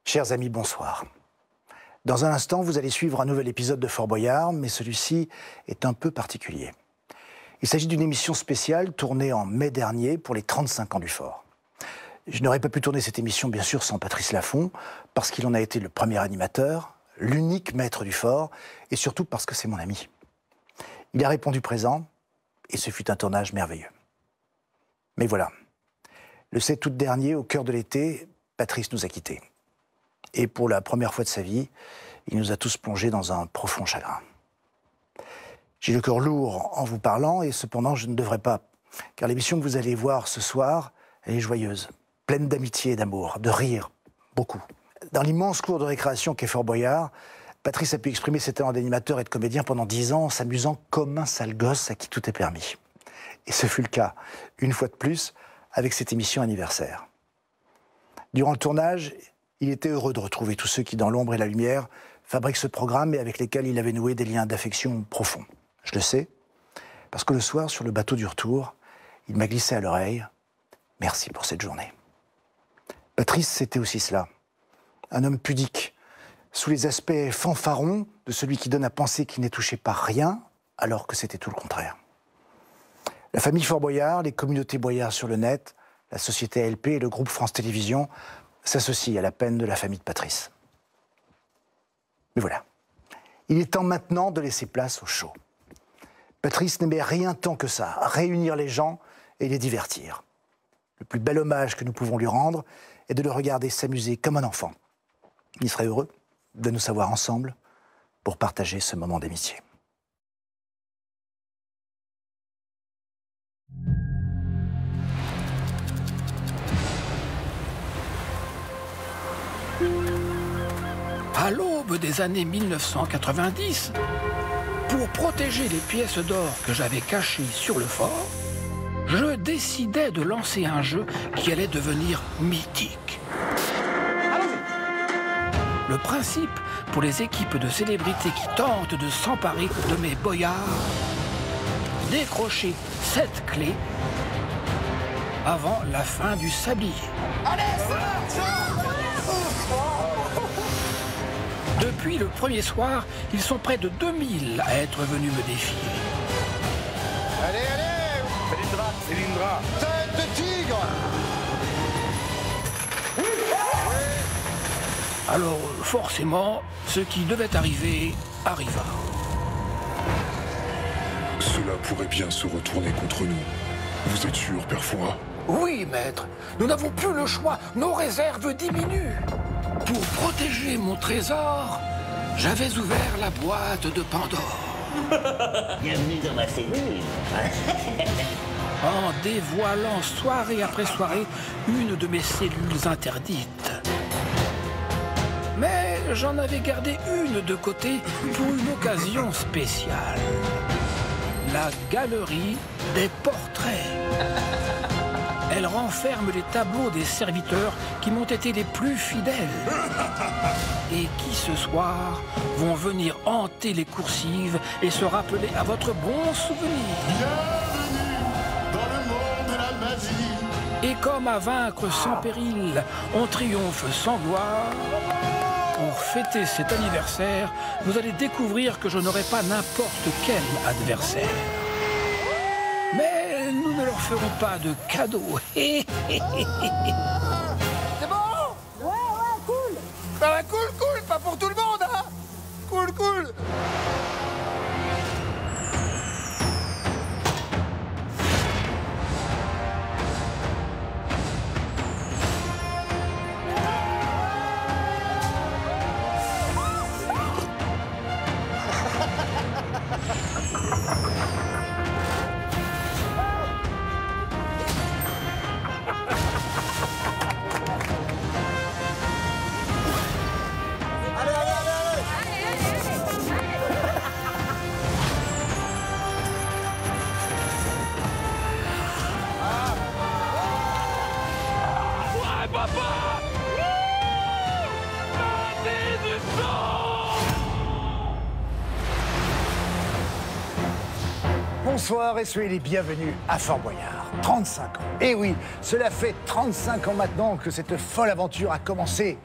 Chers amis, bonsoir. Dans un instant, vous allez suivre un nouvel épisode de Fort Boyard, mais celui-ci est un peu particulier. Il s'agit d'une émission spéciale tournée en mai dernier pour les 35 ans du Fort. Je n'aurais pas pu tourner cette émission, bien sûr, sans Patrice Laffont, parce qu'il en a été le premier animateur, l'unique maître du Fort, et surtout parce que c'est mon ami. Il a répondu présent, et ce fut un tournage merveilleux. Mais voilà, le 7 août dernier, au cœur de l'été, Patrice nous a quittés. Et pour la première fois de sa vie, il nous a tous plongés dans un profond chagrin. J'ai le cœur lourd en vous parlant, et cependant je ne devrais pas, car l'émission que vous allez voir ce soir, elle est joyeuse, pleine d'amitié et d'amour, de rire, beaucoup. Dans l'immense cour de récréation qu'est Fort Boyard, Patrice a pu exprimer ses talents d'animateur et de comédien pendant 10 ans en s'amusant comme un sale gosse à qui tout est permis. Et ce fut le cas, une fois de plus, avec cette émission anniversaire. Durant le tournage, il était heureux de retrouver tous ceux qui, dans l'ombre et la lumière, fabriquent ce programme et avec lesquels il avait noué des liens d'affection profonds. Je le sais, parce que le soir, sur le bateau du retour, il m'a glissé à l'oreille « Merci pour cette journée ». Patrice, c'était aussi cela. Un homme pudique, sous les aspects fanfarons de celui qui donne à penser qu'il n'est touché par rien, alors que c'était tout le contraire. La famille Fort Boyard, les communautés Boyard sur le net, la société ALP et le groupe France Télévisions s'associent à la peine de la famille de Patrice. Mais voilà, il est temps maintenant de laisser place au show. Patrice n'aimait rien tant que ça, réunir les gens et les divertir. Le plus bel hommage que nous pouvons lui rendre est de le regarder s'amuser comme un enfant. Il serait heureux de nous savoir ensemble pour partager ce moment d'amitié. À l'aube des années 1990, pour protéger les pièces d'or que j'avais cachées sur le fort, je décidai de lancer un jeu qui allait devenir mythique. Le principe pour les équipes de célébrités qui tentent de s'emparer de mes boyards, décrocher 7 clés avant la fin du sablier. Allez, Depuis le premier soir, ils sont près de 2000 à être venus me défier. Allez, allez Cylindra Tête de tigre. Alors, forcément, ce qui devait arriver, arriva. Cela pourrait bien se retourner contre nous. Vous êtes sûr, Père Fouras? Oui, maître, nous n'avons plus le choix, nos réserves diminuent. Pour protéger mon trésor, j'avais ouvert la boîte de Pandore. Bienvenue dans ma cellule. En dévoilant soirée après soirée une de mes cellules interdites. Mais j'en avais gardé une de côté pour une occasion spéciale. La galerie des portraits. Elle renferme les tableaux des serviteurs qui m'ont été les plus fidèles et qui, ce soir, vont venir hanter les coursives et se rappeler à votre bon souvenir. Bienvenue dans le monde de la magie. Et comme à vaincre sans péril, on triomphe sans gloire, pour fêter cet anniversaire, vous allez découvrir que je n'aurai pas n'importe quel adversaire. Mais nous ne leur ferons pas de cadeaux. C'est bon? Ouais, cool. Ah, cool, pas pour tout le monde, hein? Cool. Bonsoir et soyez les bienvenus à Fort Boyard. 35 ans. Et oui, cela fait 35 ans maintenant que cette folle aventure a commencé.